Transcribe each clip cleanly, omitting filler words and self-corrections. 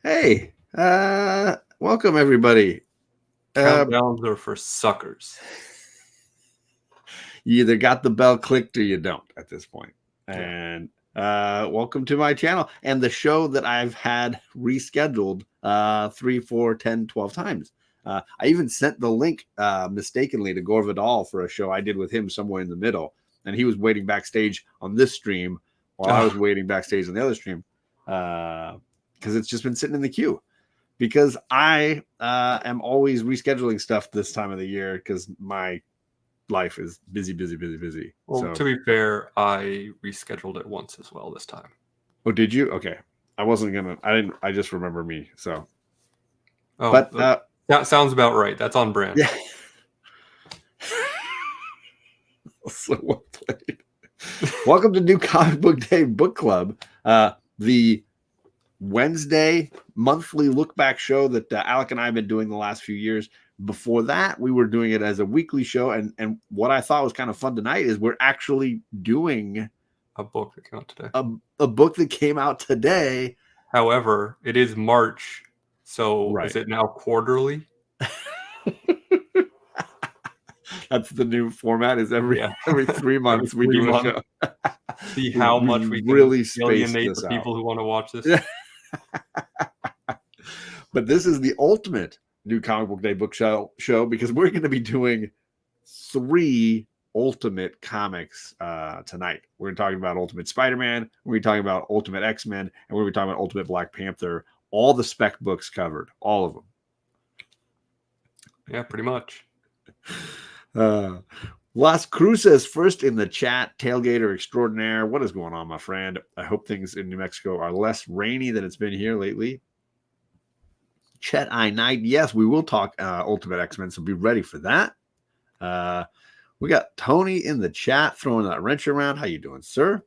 Hey, welcome everybody. Countdowns are for suckers. You either got the bell clicked or you don't at this point. Yeah. And welcome to my channel and the show that I've had rescheduled 3, 4, 10, 12 times. I even sent the link mistakenly to Gore Vidal for a show I did with him somewhere in the middle. And he was waiting backstage on this stream while I was waiting backstage on the other stream because it's just been sitting in the queue. Because I am always rescheduling stuff this time of the year because my life is busy. Well, So, to be fair, I rescheduled it once as well this time. oh, did you? Okay, I wasn't gonna. I didn't. I just remember me. So, Oh, but that sounds about right. That's on brand. Yeah. So well played. Welcome to New Comic Book Day Book Club. The Wednesday monthly look back show that Alec and I have been doing the last few years. Before that, we were doing it as a weekly show. And what I thought was kind of fun tonight is we're actually doing a book that came out today. A book that came out today. However, it is March. So Is it now quarterly? That's the new format. Is every 3 months we do a show. See how much we can really alienate the people who want to watch this. But this is the ultimate New Comic Book Day book show because we're going to be doing 3 ultimate comics tonight. We're talking about Ultimate Spider-Man, we're talking about Ultimate X-Men, and we're talking about Ultimate Black Panther. All the spec books covered, all of them. Yeah, pretty much. Las Cruces first in the chat. Tailgater extraordinaire. What is going on, my friend? I hope things in New Mexico are less rainy than it's been here lately. Chet I Night. Yes, we will talk Ultimate X-Men, so be ready for that. We got Tony in the chat throwing that wrench around. How you doing, sir?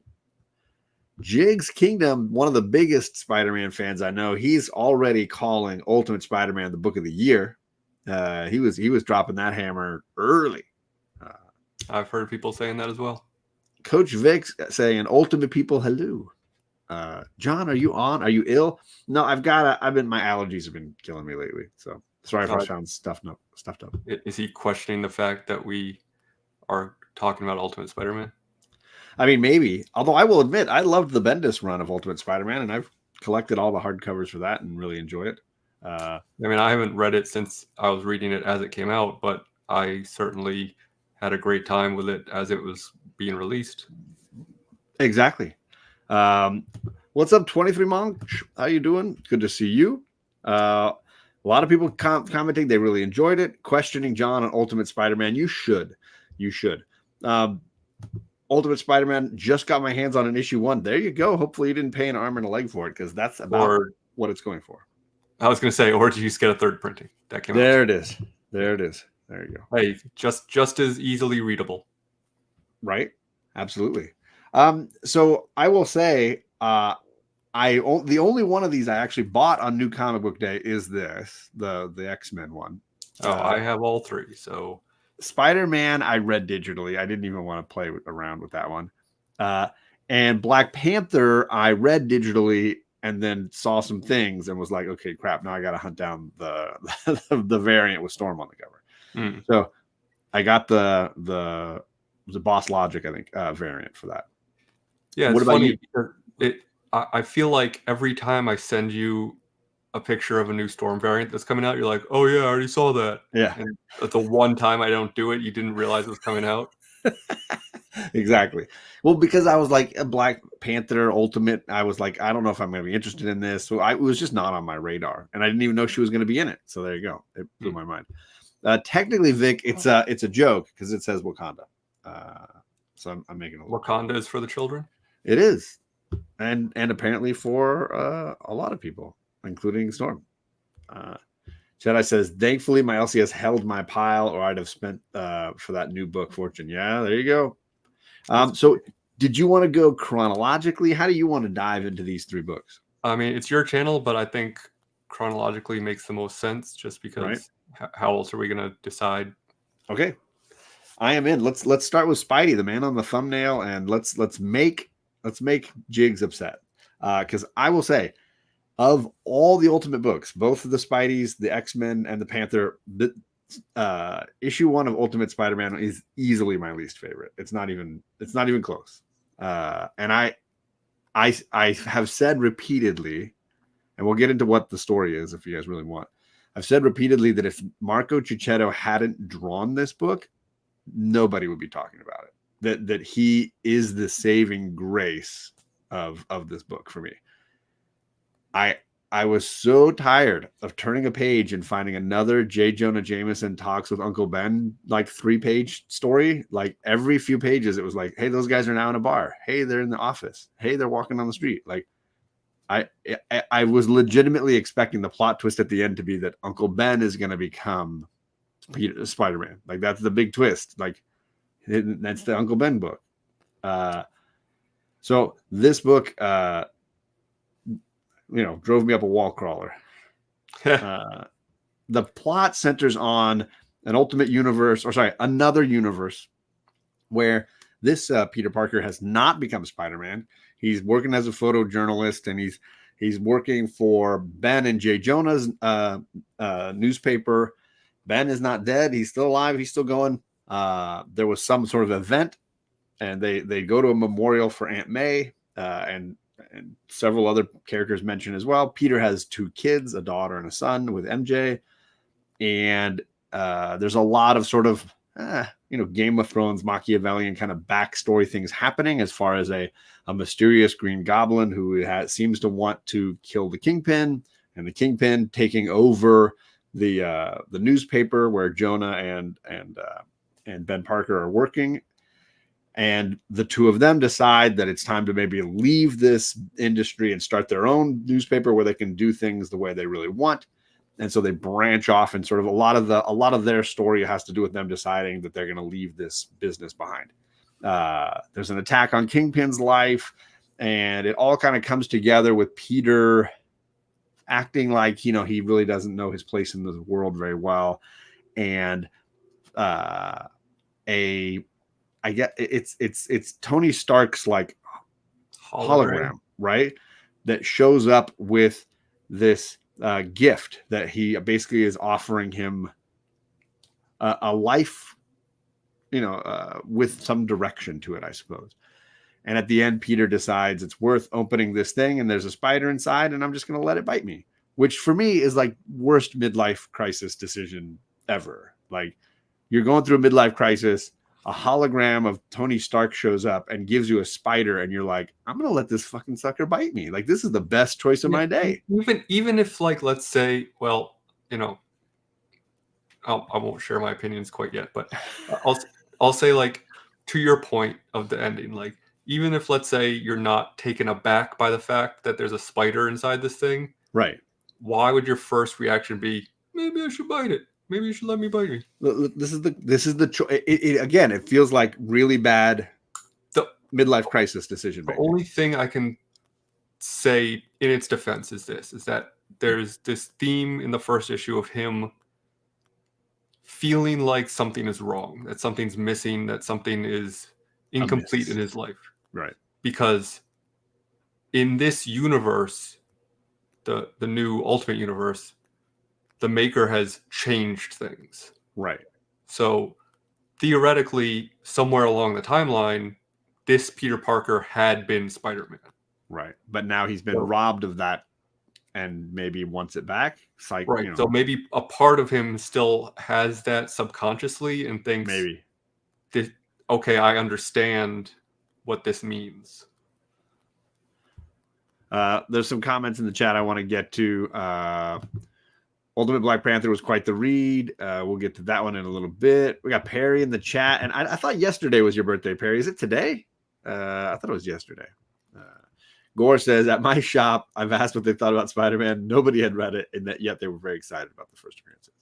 Jigs Kingdom, one of the biggest Spider-Man fans I know. He's already calling Ultimate Spider-Man the book of the year. He was dropping that hammer early. I've heard people saying that as well. Coach Vic saying, "Ultimate people, hello." John, are you on? Are you ill? No, my allergies have been killing me lately. So sorry if I sound stuffed up. Is he questioning the fact that we are talking about Ultimate Spider-Man? I mean, maybe. Although I will admit, I loved the Bendis run of Ultimate Spider-Man, and I've collected all the hardcovers for that and really enjoy it. I mean, I haven't read it since I was reading it as it came out, but I certainly had a great time with it as it was being released. Exactly. What's up, 23 Monk? How you doing? Good to see you. A lot of people commenting they really enjoyed it. Questioning John on Ultimate Spider-Man. You should. Ultimate Spider-Man, just got my hands on an issue 1. There you go. Hopefully you didn't pay an arm and a leg for it because that's about what it's going for. I was going to say, or did you just get a third printing? That came out. There it is. There you go. Hey, just as easily readable. Right. Absolutely. So I will say, the only one of these I actually bought on New Comic Book Day is this, the X-Men one. I have all 3. So Spider-Man, I read digitally. I didn't even want to play around with that one. And Black Panther, I read digitally and then saw some things and was like, okay, crap. Now I got to hunt down the variant with Storm on the cover. So I got the Boss Logic, I think, variant for that. Yeah, it's funny. I feel like every time I send you a picture of a new Storm variant that's coming out, you're like, oh yeah, I already saw that. Yeah. And the one time I don't do it, you didn't realize it was coming out. Exactly. Well, because I was like a Black Panther Ultimate, I was like, I don't know if I'm going to be interested in this. So it was just not on my radar, and I didn't even know she was going to be in it. So there you go. It blew my mind. Technically, Vic, it's a joke because it says Wakanda. So I'm making a Wakanda is for the children. It is, and apparently for a lot of people, including Storm. Jedi says, thankfully my LCS held my pile, or I'd have spent for that new book fortune. Yeah, there you go. So did you want to go chronologically? How do you want to dive into these 3 books? I mean, it's your channel, but I think chronologically makes the most sense just because how else are we going to decide? Okay. I am in. Let's start with Spidey, the man on the thumbnail, and let's make Jigs upset. Because I will say, of all the Ultimate books, both of the Spideys, the X-Men, and the Panther, the issue 1 of Ultimate Spider-Man is easily my least favorite. It's not even close. And I have said repeatedly, and we'll get into what the story is if you guys really want. I've said repeatedly that if Marco Cicchetto hadn't drawn this book, nobody would be talking about it. That he is the saving grace of this book for me. I was so tired of turning a page and finding another J. Jonah Jameson talks with Uncle Ben, like 3-page story. Like every few pages, it was like, hey, those guys are now in a bar. Hey, they're in the office. Hey, they're walking on the street. Like I was legitimately expecting the plot twist at the end to be that Uncle Ben is going to become Spider-Man. Like that's the big twist. Like that's the Uncle Ben book. So this book, drove me up a wall crawler. The plot centers on another universe where this Peter Parker has not become Spider-Man. He's working as a photojournalist, and he's working for Ben and J. Jonah's newspaper. Ben is not dead. He's still alive. He's still going. There was some sort of event, and they go to a memorial for Aunt May, and several other characters mentioned as well. Peter has 2 kids, a daughter and a son with MJ. And there's a lot of sort of, Game of Thrones, Machiavellian kind of backstory things happening as far as a mysterious Green Goblin who seems to want to kill the Kingpin, and the Kingpin taking over the newspaper where Jonah and Ben Parker are working. And the 2 of them decide that it's time to maybe leave this industry and start their own newspaper where they can do things the way they really want. And so they branch off, and sort of a lot of their story has to do with them deciding that they're going to leave this business behind. There's an attack on Kingpin's life, and it all kind of comes together with Peter acting like, he really doesn't know his place in the world very well. And I get it's Tony Stark's like hologram, right? That shows up with this gift that he basically is offering him a life, with some direction to it, I suppose. And at the end, Peter decides it's worth opening this thing, and there's a spider inside, and I'm just going to let it bite me, which for me is like worst midlife crisis decision ever. Like, you're going through a midlife crisis, a hologram of Tony Stark shows up and gives you a spider, and you're like, I'm going to let this fucking sucker bite me. Like, this is the best choice of my day. Even if, like, let's say, well, I won't share my opinions quite yet, but I'll say, like, to your point of the ending, like, even if, let's say, you're not taken aback by the fact that there's a spider inside this thing, right? Why would your first reaction be, maybe I should bite it? Maybe you should let me bite me. This is the choice. Again, it feels like really bad midlife crisis decision making. The only thing I can say in its defense is that there's this theme in the first issue of him feeling like something is wrong, that something's missing, that something is incomplete in his life. Right. Because in this universe, the new Ultimate Universe, the Maker has changed things. Right. So theoretically, somewhere along the timeline, this Peter Parker had been Spider-Man. Right. But now he's been robbed of that and maybe wants it back. It's like, right. So maybe a part of him still has that subconsciously and thinks, maybe, okay, I understand what this means. There's some comments in the chat I want to get to. Ultimate Black Panther was quite the read. We'll get to that one in a little bit. We got Perry in the chat, and I thought yesterday was your birthday, Perry. Is it today? I thought it was yesterday. Gore says, at my shop, I've asked what they thought about Spider-Man. Nobody had read it, and yet they were very excited about the first appearances.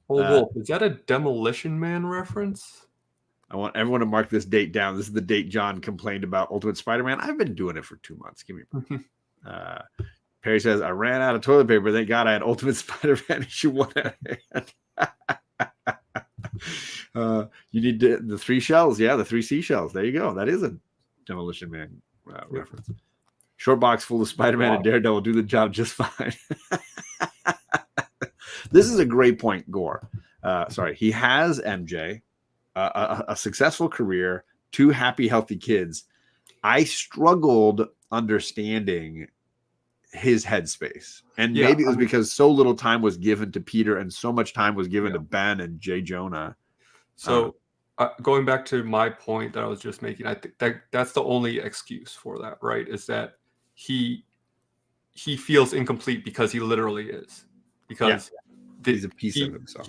Wolf, is that a Demolition Man reference? I want everyone to mark this date down. This is the date John complained about Ultimate Spider-Man. I've been doing it for 2 months. Give me a break. Perry says, I ran out of toilet paper. Thank God I had Ultimate Spider-Man issue 1 at hand. You need the 3 shells. Yeah, the 3 seashells. There you go. That is a Demolition Man reference. Short box full of Spider-Man Wow. and Daredevil do the job just fine. This is a great point, Gore. Sorry, he has MJ, a successful career, 2 happy, healthy kids. I struggled understanding his headspace, and maybe it was because so little time was given to Peter and so much time was given to Ben and J. Jonah. So going back to my point that I was just making, I think that's the only excuse for that, right? Is that he feels incomplete because he literally is, because he's a piece of himself.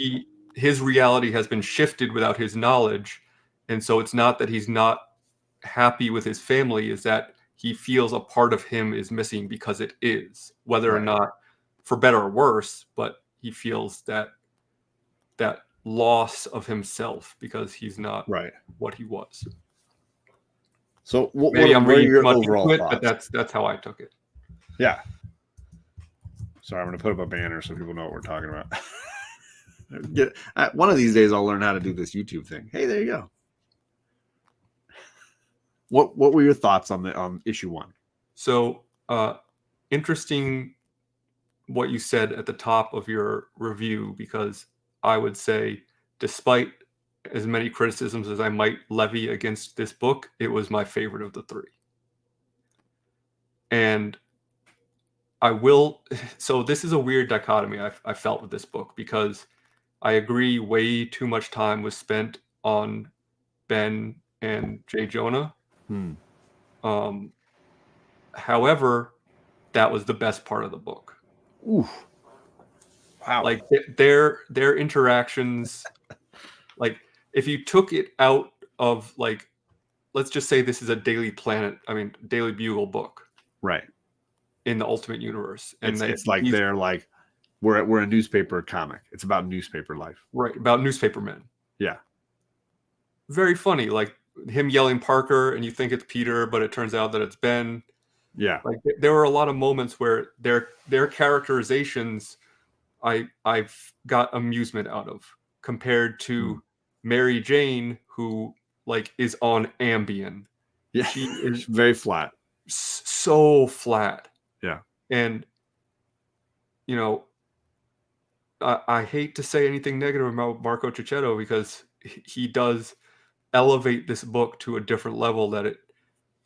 His reality has been shifted without his knowledge, and so it's not that he's not happy with his family, is that he feels a part of him is missing because it is, whether or not for better or worse, but he feels that loss of himself because he's not what he was. So what I'm are reading your too much overall into it, thoughts? but that's how I took it. Yeah. Sorry, I'm going to put up a banner so people know what we're talking about. One of these days, I'll learn how to do this YouTube thing. Hey, there you go. What were your thoughts on issue 1? So interesting what you said at the top of your review, because I would say, despite as many criticisms as I might levy against this book, it was my favorite of the 3. And so this is a weird dichotomy I felt with this book, because I agree way too much time was spent on Ben and J. Jonah. However, that was the best part of the book. Ooh. Wow. Like their interactions, like if you took it out of, like, let's just say this is a Daily Bugle book. Right. In the Ultimate Universe. And it's like they're like, we're a newspaper comic. It's about newspaper life. Right, about newspaper men. Yeah. Very funny, like him yelling Parker, and you think it's Peter, but it turns out that it's Ben. Yeah. Like there were a lot of moments where their characterizations I've got amusement out of, compared to Mary Jane, who like is on Ambien. Yeah. She is very flat. So flat. Yeah. And you know, I hate to say anything negative about Marco Cicchetto, because he does elevate this book to a different level that it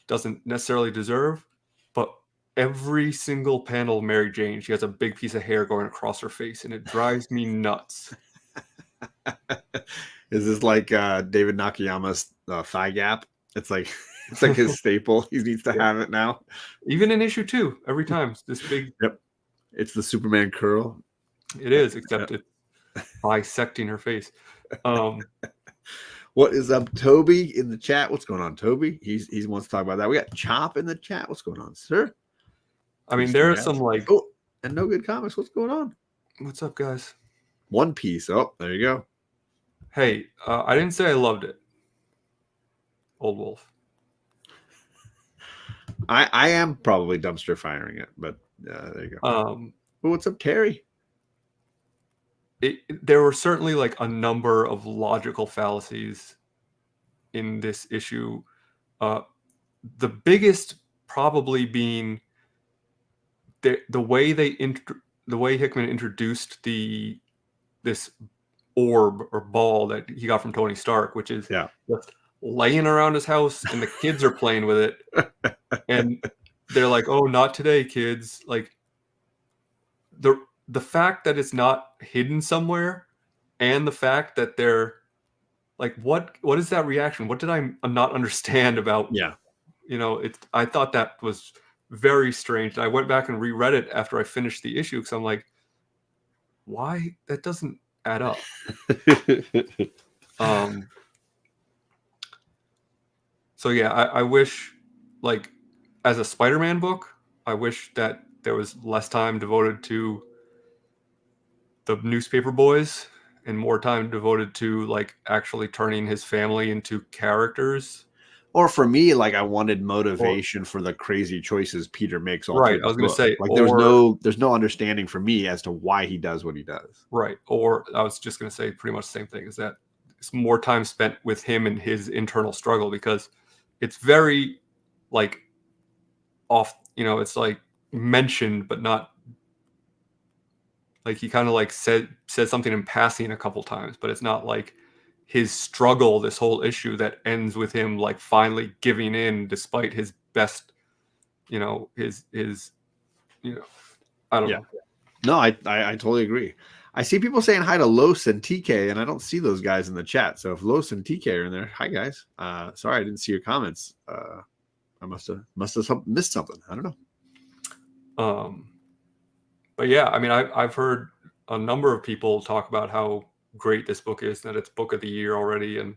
doesn't necessarily deserve. But every single panel of Mary Jane, she has a big piece of hair going across her face, and it drives me nuts. Is this like David Nakayama's thigh gap? It's like his staple. He needs to have it now. Even in issue 2, every time this big. Yep. It's the Superman curl. It is, except it's bisecting her face. What is up, Toby, in the chat? What's going on, Toby? He wants to talk about that. We got Chop in the chat. What's going on, sir? I mean, there are some like and No Good Comics. What's going on? What's up, guys? One Piece. Oh, there you go. Hey, I didn't say I loved it. Old Wolf. I am probably dumpster firing it, but there you go. What's up, Terry? There were certainly like a number of logical fallacies in this issue. The biggest probably being the way Hickman introduced this orb or ball that he got from Tony Stark, which is just laying around his house, and the kids are playing with it, and they're like, "Oh, not today, kids!" Like the fact that it's not hidden somewhere, and the fact that they're like, what is that reaction? What did I not understand about? Yeah, I thought that was very strange. I went back and reread it after I finished the issue, because I'm like, why? That doesn't add up. So yeah, I wish, like, as a Spider-Man book, I wish that there was less time devoted to the newspaper boys and more time devoted to like actually turning his family into characters. Or for me, like, I wanted motivation for the crazy choices Peter makes. Right, I was going to say, like, there's no understanding for me as to why he does what he does. Right, or I was just going to say pretty much the same thing, is that it's more time spent with him and his internal struggle, because it's very like off. it's like mentioned, but not like he kind of like said something in passing a couple times, but it's not like his struggle, this whole issue that ends with him like finally giving in despite his best, his I don't know. No, I totally agree. I see people saying hi to Los and TK, and I don't see those guys in the chat. So if Los and TK are in there, hi guys. Sorry, I didn't see your comments. I must have missed something. I don't know. But yeah, I mean, I've heard a number of people talk about how great this book is, that it's book of the year already, and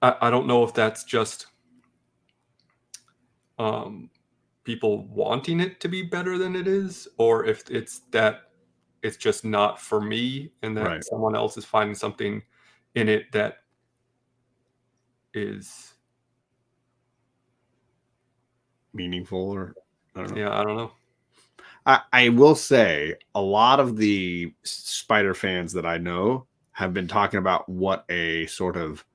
I don't know if that's just people wanting it to be better than it is, or if it's that it's just not for me, and that someone else is finding something in it that is meaningful, or I don't know. Yeah, I don't know. I will say a lot of the Spider fans that I know have been talking about what a sort of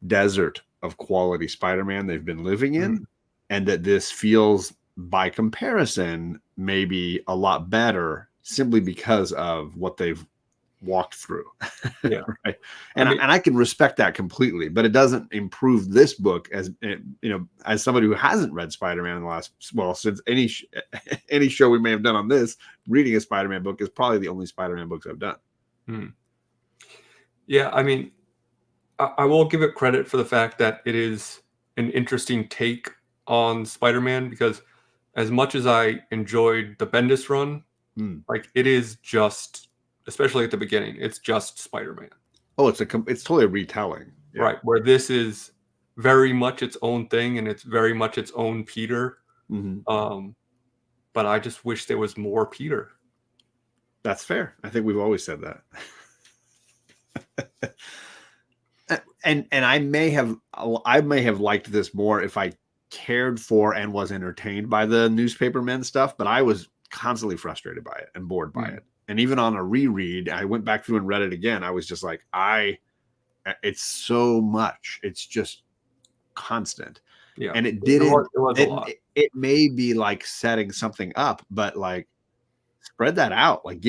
desert of quality Spider-Man they've been living in, and that this feels, by comparison, maybe a lot better simply because of what they've walked through. Yeah. Right. And I can respect that completely, but it doesn't improve this book as as somebody who hasn't read Spider-Man in the last, since any show we may have done on this, reading a Spider-Man book is probably the only Spider-Man books I've done. Yeah, I mean, I will give it credit for the fact that it is an interesting take on Spider-Man, because as much as I enjoyed the Bendis run, like it is just, especially at the beginning, it's just Spider-Man. Oh, it's totally a retelling. Yeah. Right, where this is very much its own thing, and it's very much its own Peter. But I just wish there was more Peter. That's fair. I think we've always said that. And I may have liked this more if I cared for and was entertained by the newspapermen stuff, but I was constantly frustrated by it and bored by it. And even on a reread, I went back through and read it again. I was just like, it's so much. It's just constant. Yeah. And it didn't, it was a lot. It may be like setting something up, but like spread that out. Like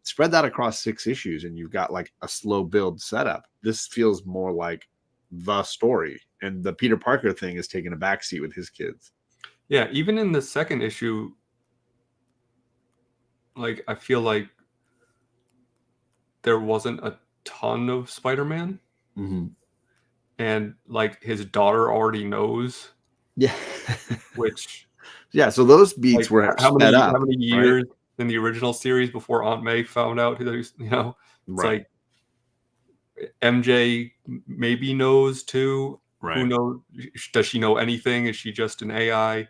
spread that across 6 issues and you've got like a slow build setup. This feels more like the story, and the Peter Parker thing is taking a backseat with his kids. Yeah. Even in the second issue, like, I feel like there wasn't a ton of Spider-Man. And like his daughter already knows. Yeah. Which. Yeah. So those beats were how many years in the original series before Aunt May found out who it's like MJ maybe knows too. Right. Who knows? Does she know anything? Is she just an AI?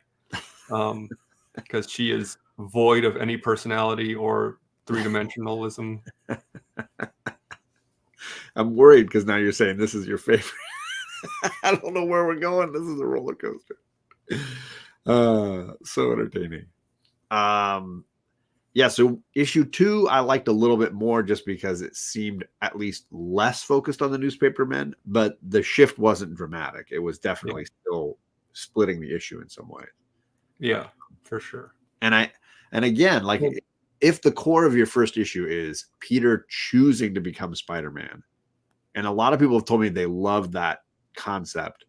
Because she is void of any personality or three-dimensionalism. I'm worried because now you're saying this is your favorite. I don't know where we're going. This is a roller coaster. So entertaining. Yeah, so issue 2 I liked a little bit more just because it seemed at least less focused on the newspapermen, but the shift wasn't dramatic. It was definitely still splitting the issue in some way. Yeah, for sure. And again, like if the core of your first issue is Peter choosing to become Spider-Man, and a lot of people have told me they love that concept,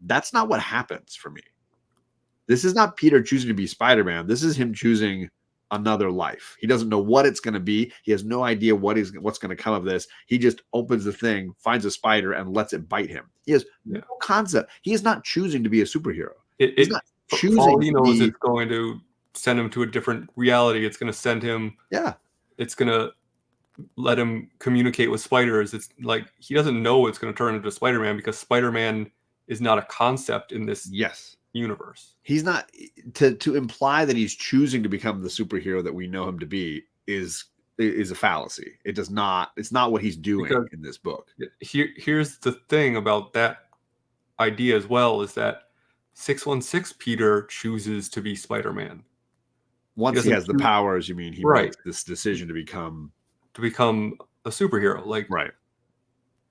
that's not what happens for me. This is not Peter choosing to be Spider-Man. This is him choosing another life. He doesn't know what it's going to be. He has no idea what's going to come of this. He just opens the thing, finds a spider, and lets it bite him. He has no concept. He is not choosing to be a superhero. He's not choosing. All he knows is going to send him to a different reality. It's going to send him. Yeah. It's going to let him communicate with spiders. It's like he doesn't know it's going to turn into Spider-Man, because Spider-Man is not a concept in this universe. He's not, to imply that he's choosing to become the superhero that we know him to be is a fallacy. It does not. It's not what he's doing in this book. Here's the thing about that idea as well, is that 616 Peter chooses to be Spider-Man. Once he has the powers, you mean he makes this decision to become a superhero. Like,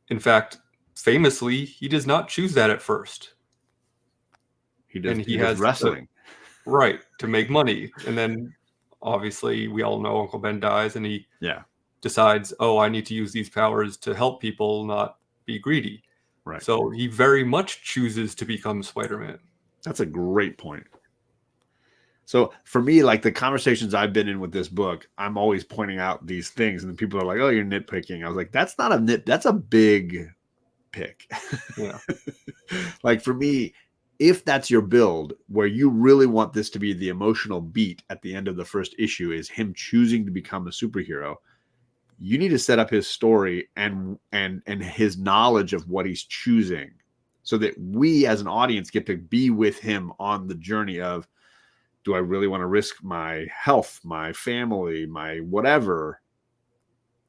in fact, famously, he does not choose that at first. He does has wrestling. Right, to make money. And then obviously we all know Uncle Ben dies and he decides, oh, I need to use these powers to help people, not be greedy. Right. So he very much chooses to become Spider-Man. That's a great point. So for me, like the conversations I've been in with this book, I'm always pointing out these things, and then people are like, "Oh, you're nitpicking." I was like, "That's not a nit. That's a big pick." Yeah. Like for me, if that's your build, where you really want this to be the emotional beat at the end of the first issue, is him choosing to become a superhero. You need to set up his story and his knowledge of what he's choosing, so that we as an audience get to be with him on the journey of, do I really want to risk my health, my family, my whatever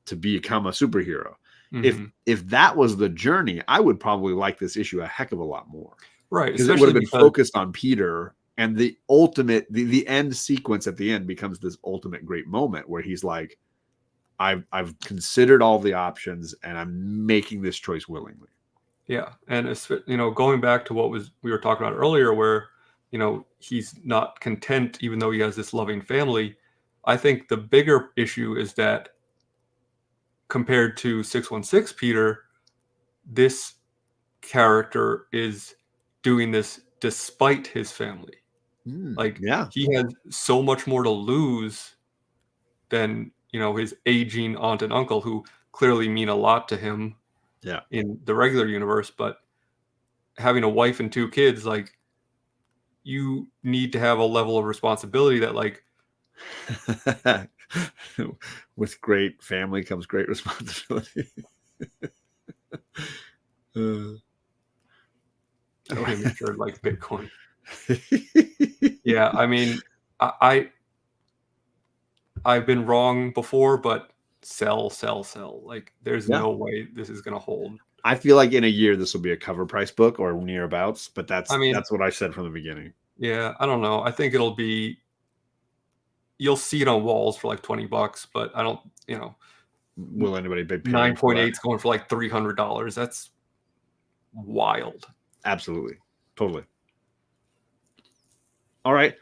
to become a superhero? Mm-hmm. If that was the journey, I would probably like this issue a heck of a lot more. Right. Because it would have been focused on Peter, and the ultimate, the end sequence at the end becomes this ultimate great moment where he's like, I've considered all the options and I'm making this choice willingly. Yeah. And, going back to what we were talking about earlier, where, he's not content, even though he has this loving family. I think the bigger issue is that compared to 616 Peter, this character is doing this despite his family. He has so much more to lose than, his aging aunt and uncle, who clearly mean a lot to him in the regular universe. But having a wife and 2 kids, like, you need to have a level of responsibility that, like, with great family comes great responsibility. Sure, like Bitcoin. Yeah, I mean, I've been wrong before, but sell. Like, there's no way this is going to hold. I feel like in a year this will be a cover price book or nearabouts, but that's what I said from the beginning. Yeah, I don't know. I think it'll be, you'll see it on walls for like $20, but I don't, will anybody pay 9.8 is going for like $300. That's wild. Absolutely. Totally. All right.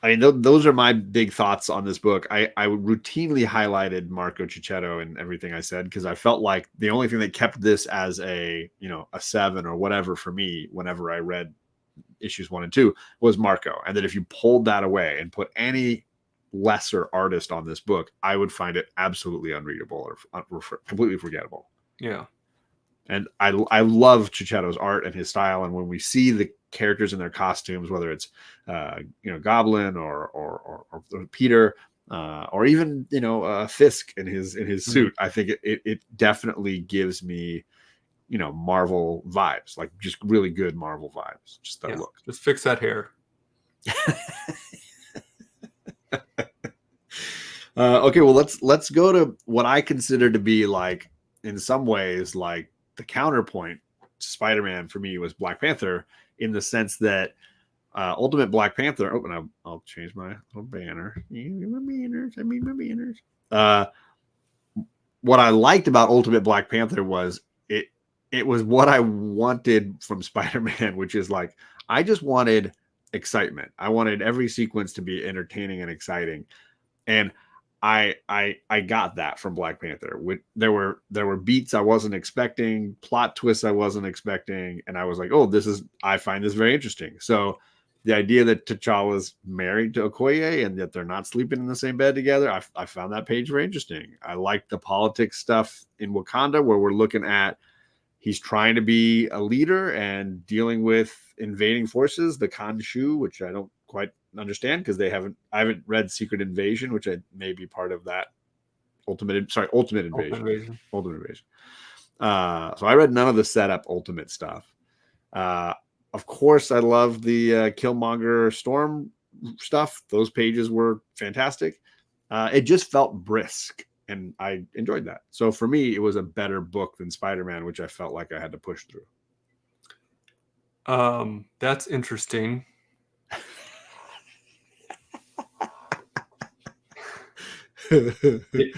I mean, those are my big thoughts on this book. I routinely highlighted Marco Cicchetto and everything I said, because I felt like the only thing that kept this as a 7 or whatever for me whenever I read issues 1 and 2 was Marco. And that if you pulled that away and put any lesser artist on this book, I would find it absolutely unreadable or completely forgettable. Yeah. And I love Cicchetto's art and his style. And when we see the characters in their costumes, whether it's Goblin or Peter or even Fisk in his suit, I think it definitely gives me Marvel vibes, like just really good Marvel vibes. Just that look. Just fix that hair. Okay, well let's go to what I consider to be, like, in some ways, like the counterpoint to Spider-Man for me was Black Panther, in the sense that Ultimate Black Panther. Oh, and I'll change my little banner. My banners. What I liked about Ultimate Black Panther was it was what I wanted from Spider-Man, which is like, I just wanted excitement. I wanted every sequence to be entertaining and exciting, and I got that from Black Panther. There were beats I wasn't expecting, plot twists I wasn't expecting, and I was like, oh, I find this very interesting. So the idea that T'Challa's married to Okoye and that they're not sleeping in the same bed together, I found that page very interesting. I like the politics stuff in Wakanda, where we're looking at, he's trying to be a leader and dealing with invading forces, the Khonshu, which I don't quite understand, because I haven't read Secret Invasion, which may be part of that Ultimate Invasion. So I read none of the setup Ultimate stuff. Of course, I love the Killmonger Storm stuff. Those pages were fantastic. It just felt brisk, and I enjoyed that. So for me, it was a better book than Spider-Man, which I felt like I had to push through. That's interesting.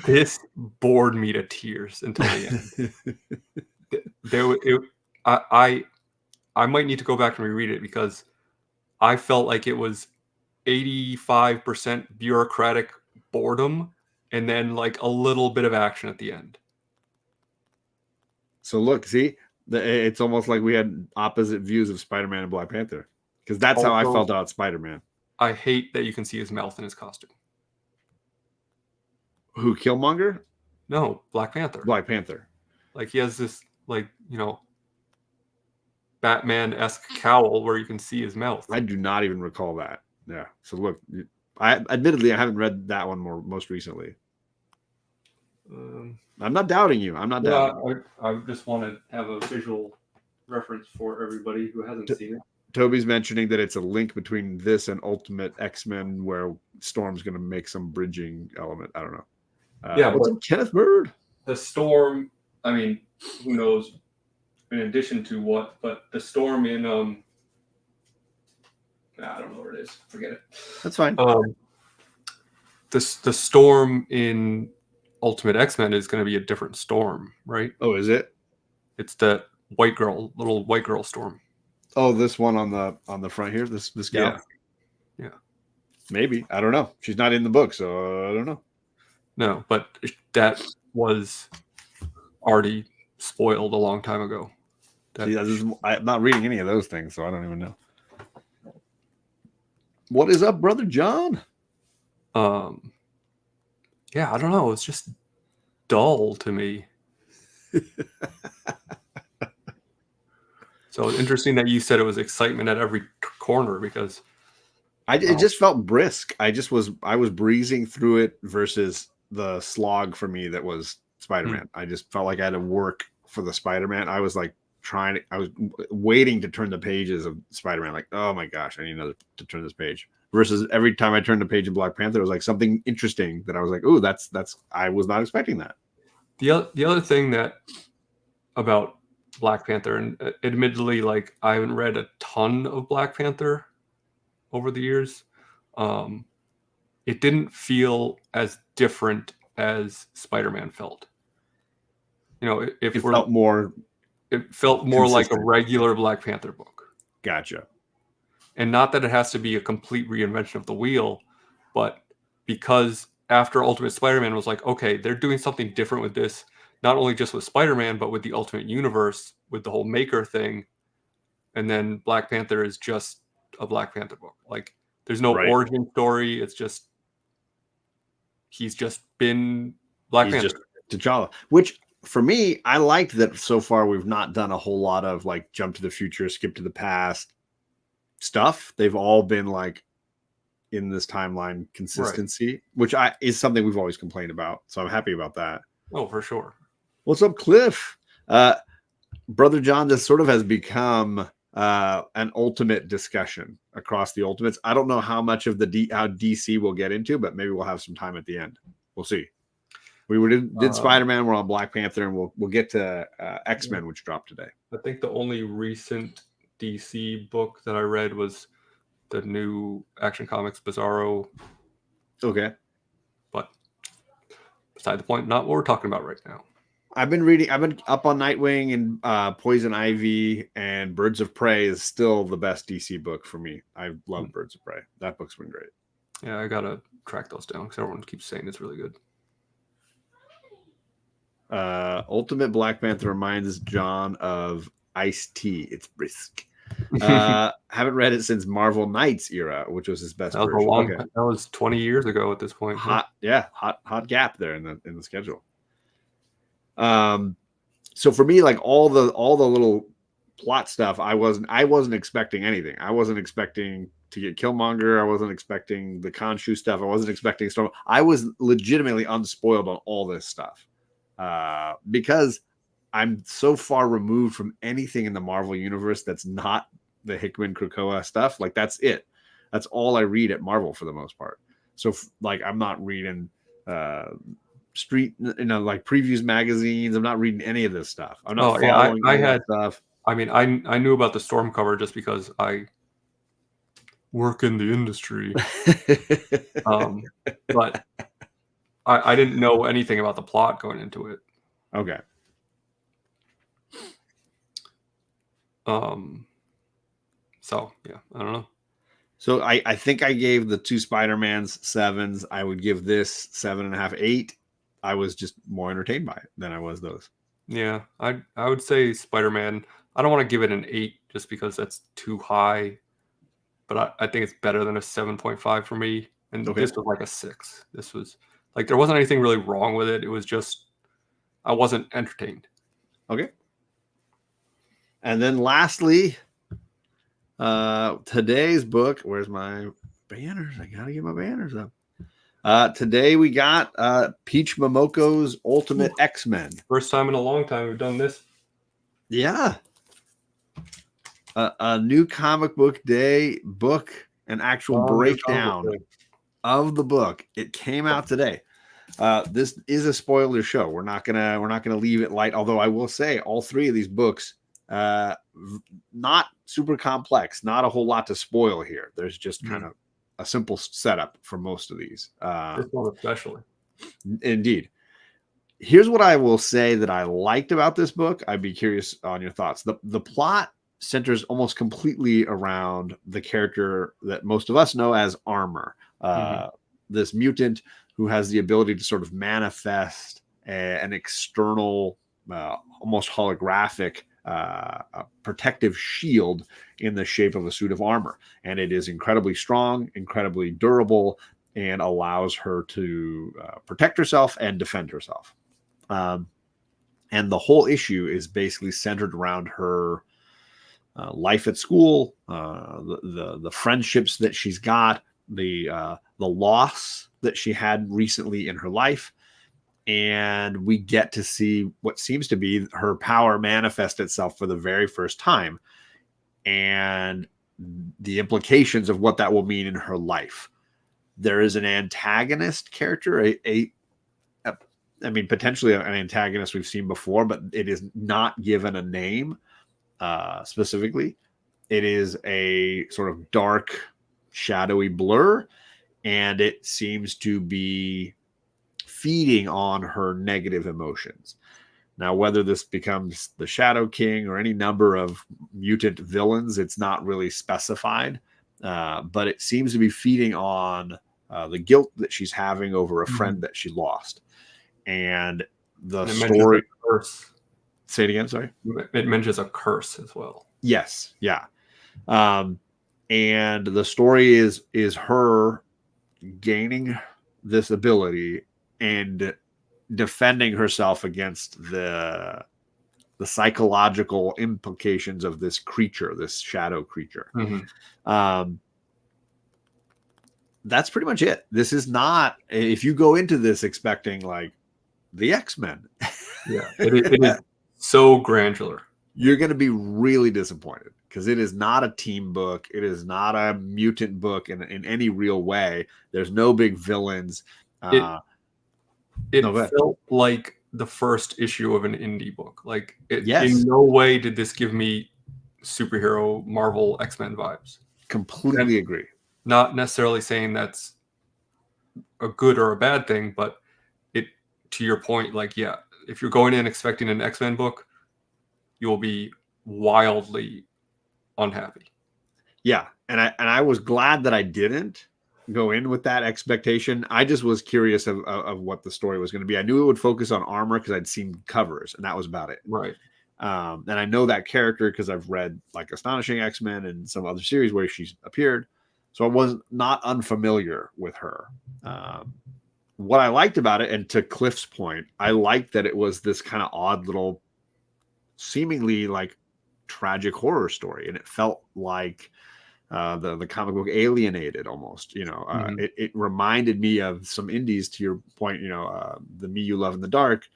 This bored me to tears until the end. I might need to go back and reread it because I felt like it was 85% bureaucratic boredom and then like a little bit of action at the end. So look, see, it's almost like we had opposite views of Spider-Man and Black Panther, because that's how I felt about Spider-Man. I hate that you can see his mouth in his costume. Who, Killmonger? No, Black Panther. Black Panther. Like he has this, like, you know, Batman-esque cowl where you can see his mouth. I do not even recall that. Yeah. So look, I haven't read that one most recently. I'm not doubting you. I'm not doubting. I just want to have a visual reference for everybody who hasn't seen it. Toby's mentioning that it's a link between this and Ultimate X-Men, where Storm's going to make some bridging element. I don't know. What's up, Kenneth Bird? The Storm, I mean, who knows in addition to what, but the Storm in, I don't know where it is. Forget it. That's fine. The Storm in Ultimate X-Men is going to be a different Storm, right? Oh, is it? It's that little white girl Storm. Oh, this one on the front here, this gal. Yeah. Maybe, I don't know. She's not in the book, so I don't know. No, but that was already spoiled a long time ago. I'm not reading any of those things, so I don't even know. What is up, Brother John? Yeah, I don't know. It's just dull to me. So it's interesting that you said it was excitement at every corner, because it just felt brisk. I was breezing through it versus the slog for me that was Spider-Man. I just felt like I had to work for the Spider-Man. I was like I was waiting to turn the pages of Spider-Man. Like, oh my gosh, I need to turn this page. Versus every time I turned the page in Black Panther, it was like something interesting that I was like, oh, that's I was not expecting that. The other thing that about Black Panther, and admittedly, like, I haven't read a ton of Black Panther over the years. It didn't feel as different as Spider-Man felt. You know, it felt more like a regular Black Panther book. Gotcha. And not that it has to be a complete reinvention of the wheel, but because after Ultimate Spider-Man was like, okay, they're doing something different with this, not only just with Spider-Man, but with the Ultimate Universe, with the whole Maker thing. And then Black Panther is just a Black Panther book. Like, there's no origin story. It's just, he's just been Black Panther. Just T'Challa, which for me, I liked that so far we've not done a whole lot of like jump to the future, skip to the past stuff. They've all been like in this timeline consistency, which is something we've always complained about. So I'm happy about that. Oh, for sure. What's up, Cliff? Brother John, this sort of has become an ultimate discussion across the Ultimates. I don't know how much of how DC will get into, but maybe we'll have some time at the end. We'll see. We did Spider-Man. We're on Black Panther, and we'll get to X-Men, which dropped today. I think the only recent DC book that I read was the new Action Comics Bizarro. Okay. But beside the point, not what we're talking about right now. I've been up on Nightwing and Poison Ivy, and Birds of Prey is still the best DC book for me. I love Birds of Prey. That book's been great. Yeah, I gotta track those down because everyone keeps saying it's really good. Ultimate Black Panther reminds John of Ice-T. It's brisk. Haven't read it since Marvel Knights era, which was his best version. That was 20 years ago at this point. Hot gap there in the schedule. So for me, like all the little plot stuff, I wasn't expecting anything. I wasn't expecting to get Killmonger. I wasn't expecting the Khonshu stuff. I wasn't expecting Storm. I was legitimately unspoiled on all this stuff because I'm so far removed from anything in the Marvel universe that's not the Hickman Krakoa stuff. Like, that's it. That's all I read at Marvel for the most part. So like, I'm not reading street, like previews magazines. I'm not reading any of this stuff. I'm not following stuff. I mean, I knew about the Storm cover just because I work in the industry. But I didn't know anything about the plot going into it. Okay. So yeah, I don't know. So I think I gave the 2 Spider-Mans 7s. I would give this 7.5, 8. I was just more entertained by it than I was those. Yeah, I would say Spider-Man. I don't want to give it an 8 just because that's too high, but I think it's better than a 7.5 for me. And Okay. this was like a 6. This was like there wasn't anything really wrong with it. It was just I wasn't entertained. Okay. And then lastly, today's book. Where's my banners? I gotta get my banners up. Today we got Peach Momoko's Ultimate X-Men. First time in a long time we've done this. Yeah. A new comic book day book, an actual breakdown of the book. It came out today. This is a spoiler show. We're not gonna leave it light. Although I will say, all 3 of these books, not super complex. Not a whole lot to spoil here. There's just kind of a simple setup for most of these. This one especially. Indeed. Here's what I will say that I liked about this book. I'd be curious on your thoughts. The plot centers almost completely around the character that most of us know as Armor, this mutant who has the ability to sort of manifest an external, almost holographic protective shield in the shape of a suit of armor. And it is incredibly strong, incredibly durable, and allows her to protect herself and defend herself. And the whole issue is basically centered around her life at school, the friendships that she's got, the loss that she had recently in her life. And we get to see what seems to be her power manifest itself for the very first time, and the implications of what that will mean in her life. There is an antagonist character, I mean, potentially an antagonist we've seen before, but it is not given a name specifically. It is a sort of dark, shadowy blur, and it seems to be feeding on her negative emotions. Now, whether this becomes the Shadow King or any number of mutant villains, it's not really specified, but it seems to be feeding on the guilt that she's having over a friend that she lost. And the story... Say it again, sorry. It mentions a curse as well. Yes, yeah. And the story is her gaining this ability and defending herself against the psychological implications of this creature, this shadow creature. That's pretty much it. This is not, if you go into this expecting like the X-Men, it is so granular, you're going to be really disappointed, because it is not a team book. It is not a mutant book in any real way. There's no big villains. It felt like the first issue of an indie book. Like, yes. In no way did this give me superhero Marvel X-Men vibes. Completely agree. Not necessarily saying that's a good or a bad thing, but it, to your point, like, yeah, if you're going in expecting an X-Men book, you will be wildly unhappy. Yeah, and I was glad that I didn't go in with that expectation. I just was curious of what the story was going to be. I knew it would focus on armor because I'd seen covers, and that was about it. Right. And I know that character because I've read like Astonishing X-Men and some other series where she's appeared. So I was not unfamiliar with her. What I liked about it, and to Cliff's point, I liked that it was this kind of odd little, seemingly like tragic horror story, and it felt like the comic book Alienated almost. It reminded me of some indies, to your point, the Me You Love in the Dark.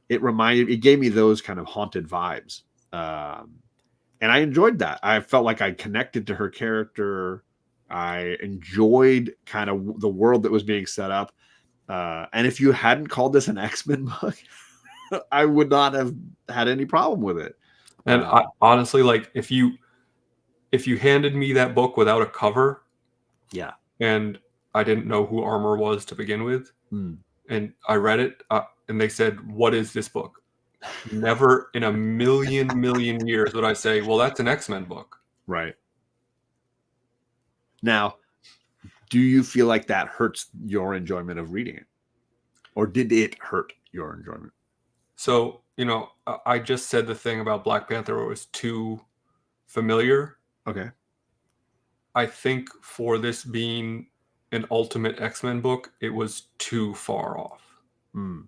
It gave me those kind of haunted vibes. And I enjoyed that. I felt like I connected to her character. I enjoyed kind of the world that was being set up. And if you hadn't called this an X-Men book, I would not have had any problem with it. And I, honestly, like, if you handed me that book without a cover, yeah, and I didn't know who Armor was to begin with, and I read it, and they said, "What is this book?" Never in a million years would I say, "Well, that's an X-Men book." Right. Now, do you feel like that hurts your enjoyment of reading it? Or did it hurt your enjoyment? So, I just said the thing about Black Panther where it was too familiar. Okay. I think for this being an Ultimate X-Men book, it was too far off. Mm.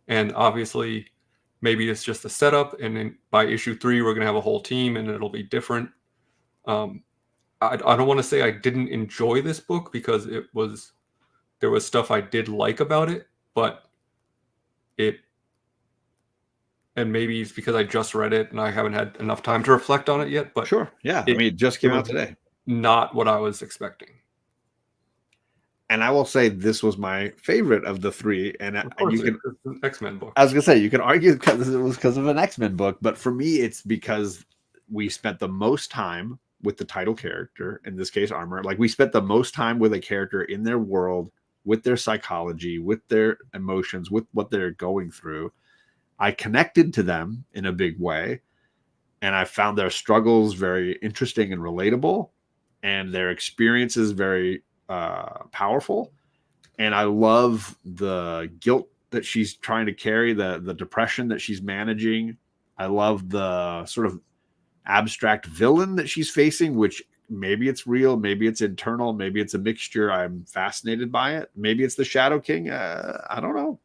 And obviously, maybe it's just a setup, and then by issue 3, we're going to have a whole team, and it'll be different. I don't want to say I didn't enjoy this book because there was stuff I did like about it, but and maybe it's because I just read it and I haven't had enough time to reflect on it yet. But sure, yeah. It just it came was out today. Not what I was expecting. And I will say this was my favorite of the 3. And Of course, you can, it's an X-Men book. I was gonna say, you can argue because it was because of an X-Men book, but for me, it's because we spent the most time with the title character, in this case, Armor. Like, we spent the most time with a character in their world, with their psychology, with their emotions, with what they're going through. I connected to them in a big way, and I found their struggles very interesting and relatable, and their experiences very powerful. And I love the guilt that she's trying to carry, the depression that she's managing. I love the sort of abstract villain that she's facing, which maybe it's real, maybe it's internal, maybe it's a mixture. I'm fascinated by it. Maybe it's the Shadow King. I don't know.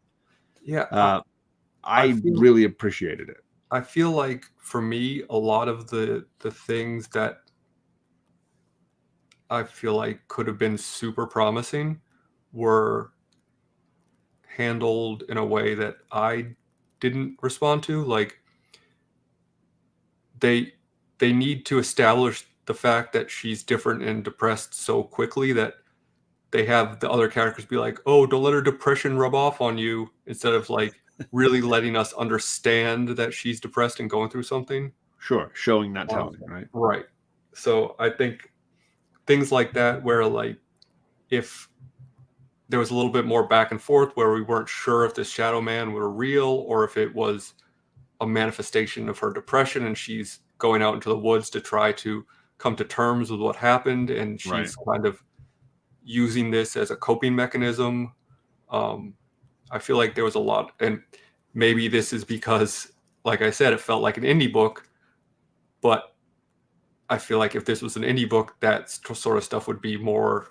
Yeah, I really appreciated it. I feel like for me, a lot of the things that I feel like could have been super promising were handled in a way that I didn't respond to. Like they need to establish the fact that she's different and depressed so quickly that they have the other characters be like, "Oh, don't let her depression rub off on you," instead of like really letting us understand that she's depressed and going through something. Sure, showing, not telling, right? Right. So I think things like that, where like if there was a little bit more back and forth where we weren't sure if this Shadow Man were real or if it was a manifestation of her depression and she's going out into the woods to try to come to terms with what happened and she's kind of using this as a coping mechanism. I feel like there was a lot, and maybe this is because, like I said, it felt like an indie book, but I feel like if this was an indie book, that sort of stuff would be more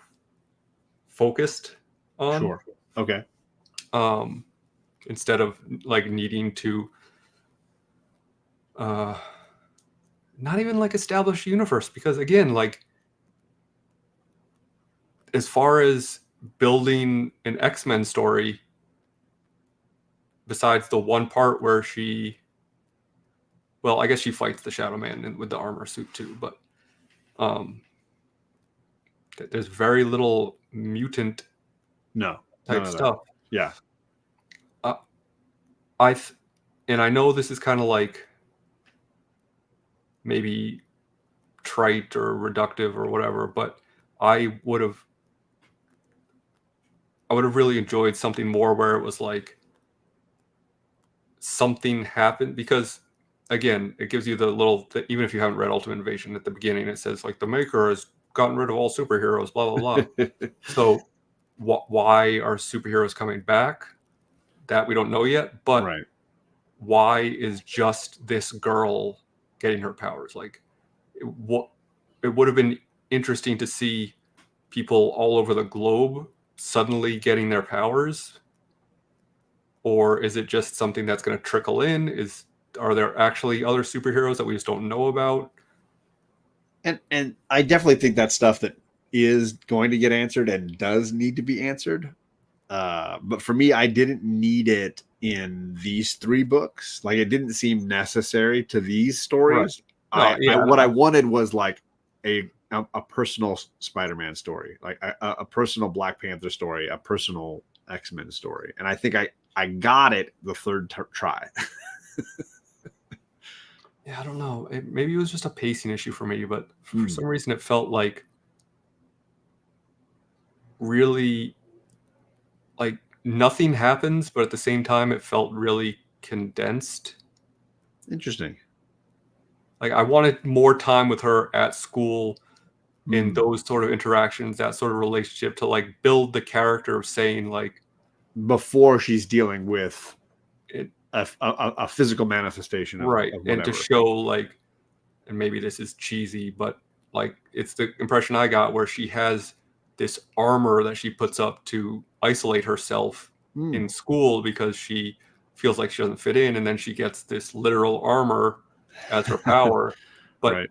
focused on. Sure. Okay. Instead of like needing to not even like establish universe, because again, like as far as building an X-Men story, besides the one part where I guess she fights the Shadow Man with the armor suit too, but there's very little mutant type stuff. Yeah. And I know this is kind of like maybe trite or reductive or whatever, but I would have really enjoyed something more where it was like something happened, because again, it gives you the little, even if you haven't read Ultimate Invasion, at the beginning it says like the maker has gotten rid of all superheroes, blah blah blah. So why are superheroes coming back? That we don't know yet, but why is just this girl getting her powers? Like it would have been interesting to see people all over the globe suddenly getting their powers, or is it just something that's going to trickle in? Are there actually other superheroes that we just don't know about? And I definitely think that's stuff that is going to get answered and does need to be answered. But for me, I didn't need it in these 3 books. Like, it didn't seem necessary to these stories. Right. No, what I wanted was like a personal Spider-Man story, like a personal Black Panther story, a personal X-Men story. And I think I got it the 3rd try. Yeah, I don't know. Maybe it was just a pacing issue for me, but for some reason it felt like really like nothing happens, but at the same time it felt really condensed. Interesting. Like I wanted more time with her at school in Mm. those sort of interactions, that sort of relationship to like build the character of saying like Before she's dealing with it a physical manifestation of right, and to whatever. show like, and maybe this is cheesy, but like it's the impression I got where she has this armor that she puts up to isolate herself Mm. in school because she feels like she doesn't fit in, and then she gets this literal armor as her power. But Right.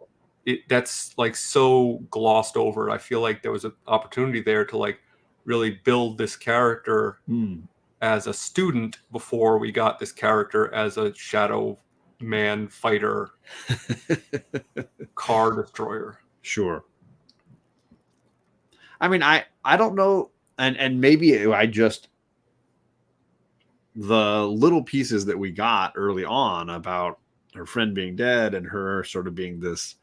that's like so glossed over. I feel like there was an opportunity there to like really build this character Mm. as a student before we got this character as a shadow man fighter car destroyer. Sure. I mean, I don't know, and maybe I just, the little pieces that we got early on about her friend being dead and her sort of being this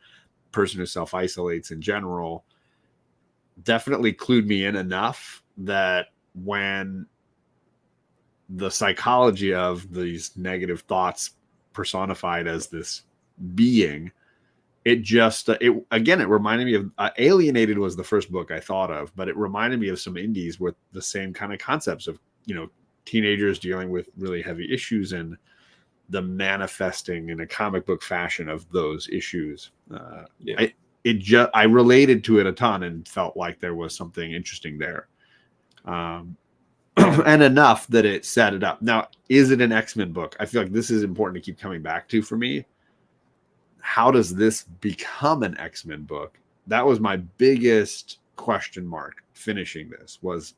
person who self-isolates in general definitely clued me in enough that when the psychology of these negative thoughts personified as this being, it just it again, it reminded me of Alienated was the first book I thought of, but it reminded me of some indies with the same kind of concepts of, you know, teenagers dealing with really heavy issues and the manifesting in a comic book fashion of those issues. Yeah. I related to it a ton and felt like there was something interesting there, and enough that it set it up. Now, is it an X-Men book? I feel like this is important to keep coming back to for me. How does this become an X-Men book? That was my biggest question mark finishing this, was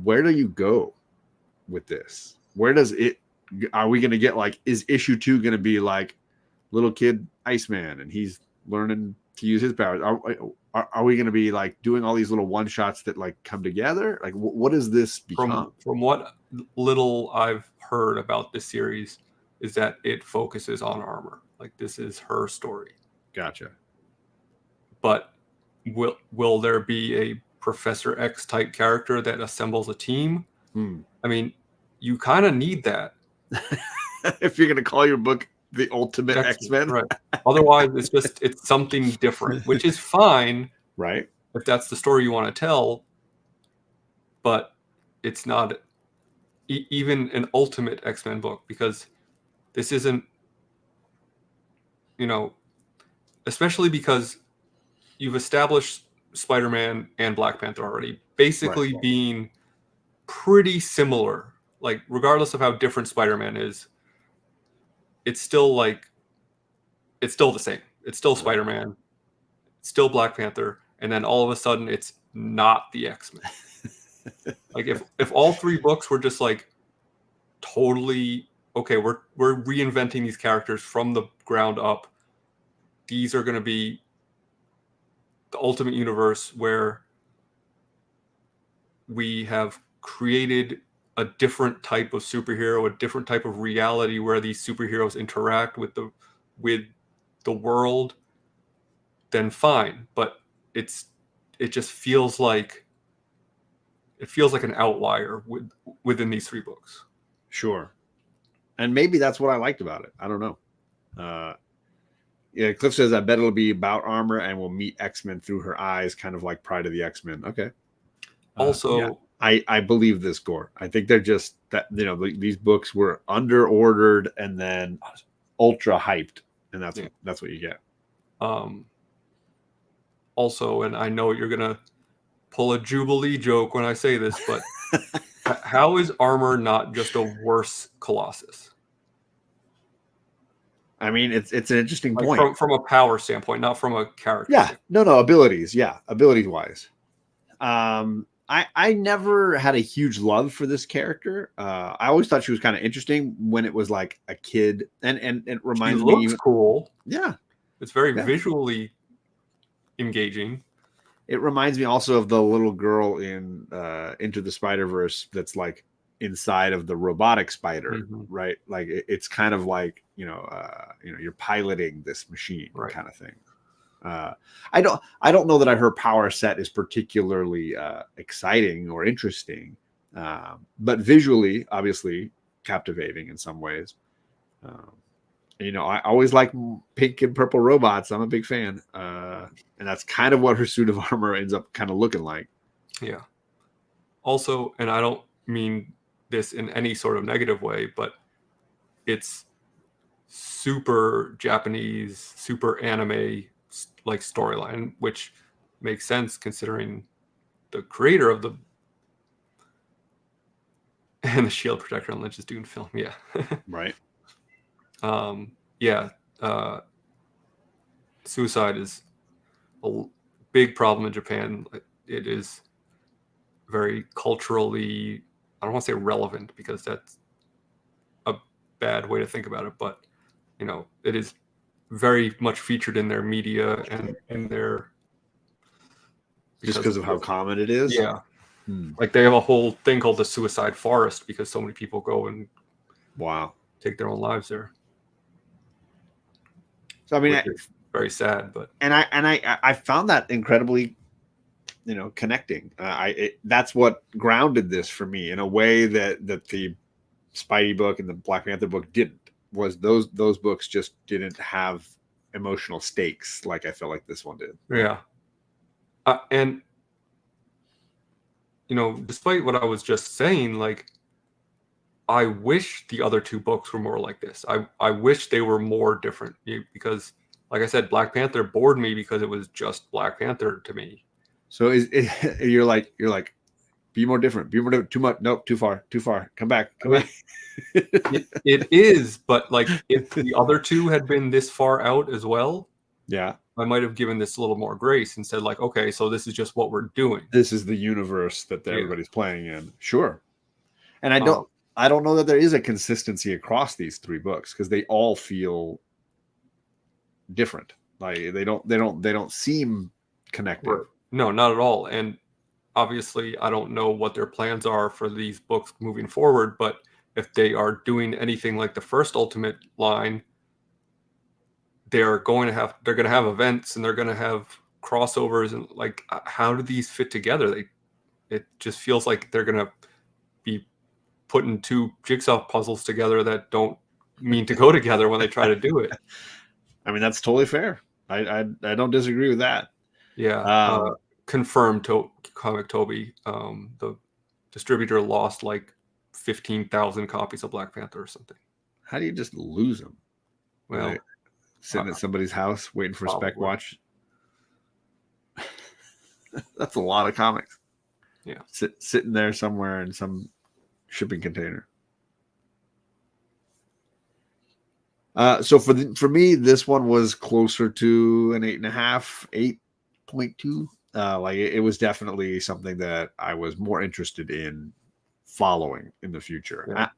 where do you go with this? Where does it, are we going to get like, is issue 2 going to be like little kid Iceman and he's learning to use his powers? Are we going to be like doing all these little one shots that like come together? Like what does this become? From what little I've heard about this series is that it focuses on armor. Like this is her story. Gotcha. But will there be a Professor X type character that assembles a team? I mean, you kind of need that if you're going to call your book The Ultimate X-Men. right? Otherwise, it's something different, which is fine, right? If that's the story you want to tell. But it's not even an Ultimate X-Men book, because this isn't, you know, especially because you've established Spider-Man and Black Panther already basically being pretty similar. Like, regardless of how different Spider-Man is, it's still like, it's still the same. It's still Spider-Man, it's still Black Panther, and then all of a sudden it's not the X-Men. Like if all 3 books were just like totally okay, we're reinventing these characters from the ground up. These are going to be the Ultimate Universe where we have created a different type of superhero, a different type of reality where these superheroes interact with the world, then fine. But it just feels like an outlier within these 3 books. Sure. And maybe that's what I liked about it. I don't know. Yeah, Cliff says, I bet it'll be about armor and we'll meet X-Men through her eyes, kind of like Pride of the X-Men. Okay. Also, yeah, I believe this, Gore. I think they're just that, you know, these books were under ordered and then ultra hyped, and that's what you get. Also, and I know you're gonna pull a Jubilee joke when I say this, but how is armor not just a worse Colossus? I mean, it's an interesting like point from a power standpoint, not from a character. Yeah, no, abilities. Yeah, abilities wise. I never had a huge love for this character. I always thought she was kind of interesting when it was like a kid, and it reminds she me. Looks cool. Yeah, it's very visually engaging. It reminds me also of the little girl in Into the Spider-Verse that's like inside of the robotic spider, right? Like it's kind of like you're piloting this machine, kind of thing. I don't know that her power set is particularly exciting or interesting, but visually, obviously, captivating in some ways. You know, I always like pink and purple robots. I'm a big fan. And that's kind of what her suit of armor ends up kind of looking like. Yeah. Also, and I don't mean this in any sort of negative way, but it's super Japanese, super anime like storyline, which makes sense considering the creator of the and the shield protector on Lynch's Dune film. Yeah. Right. Yeah. Uh, suicide is a big problem in Japan. It is very culturally, I don't want to say relevant because that's a bad way to think about it, but you know, it is very much featured in their media and in their Just because of how common it is. Yeah. Like they have a whole thing called the suicide forest because so many people go and take their own lives there. So I mean, very sad, but I found that incredibly, you know, connecting. That's what grounded this for me in a way that the Spidey book and the Black Panther book didn't. Was those books just didn't have emotional stakes like I felt like this one did. Yeah. And you know, despite what I was just saying, like I wish the other two books were more like this. I wish they were more different because, like I said, Black Panther bored me because it was just Black Panther to me. So you're like, be more different, be more different. Too much, nope, too far, come back. It is, but like if the other two had been this far out as well, yeah, I might have given this a little more grace and said like, okay, so this is just what we're doing. This is the universe that everybody's playing in. Sure. And I don't know that there is a consistency across these three books because they all feel different. Like they don't seem connected. Right. No, not at all. And obviously I don't know what their plans are for these books moving forward, but if they are doing anything like the first Ultimate line, they're going to have events and they're going to have crossovers, and like how do these fit together? It just feels like they're going to be putting two jigsaw puzzles together that don't mean to go together when they try to do it. I mean, that's totally fair. I don't disagree with that. Yeah. Confirmed to Comic Toby. The distributor lost like 15,000 copies of Black Panther or something. How do you just lose them? Well, sitting at somebody's house waiting for Spec Watch. That's a lot of comics. Yeah. Sitting there somewhere in some shipping container. So for me, this one was closer to an 8.5, 8.2. Like it was definitely something that I was more interested in following in the future. Yeah.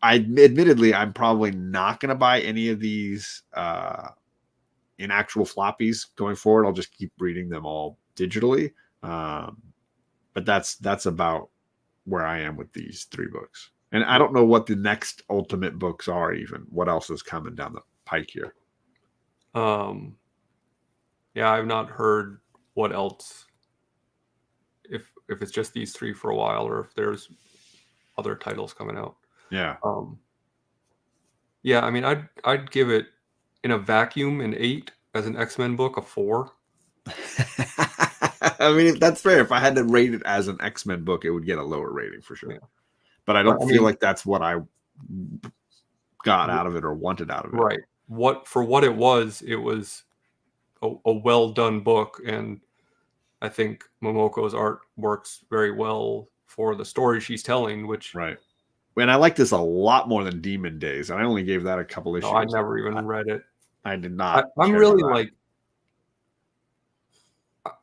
I admittedly, I'm probably not going to buy any of these in actual floppies going forward. I'll just keep reading them all digitally. But that's about where I am with these three books. And I don't know what the next Ultimate books are even. What else is coming down the pike here? Yeah, I've not heard what else. If it's just these three for a while, or if there's other titles coming out. Yeah. Yeah, I mean, I'd give it in a vacuum an 8, as an X-Men book a 4. I mean, that's fair. If I had to rate it as an X-Men book, it would get a lower rating for sure. Yeah. But I don't feel like that's what I got out of it or wanted out of it. Right. For what it was a well done book, and I think Momoko's art works very well for the story she's telling, which right. And I like this a lot more than Demon Days, and I only gave that a couple issues. No, I never even read it. I did not. I'm really like,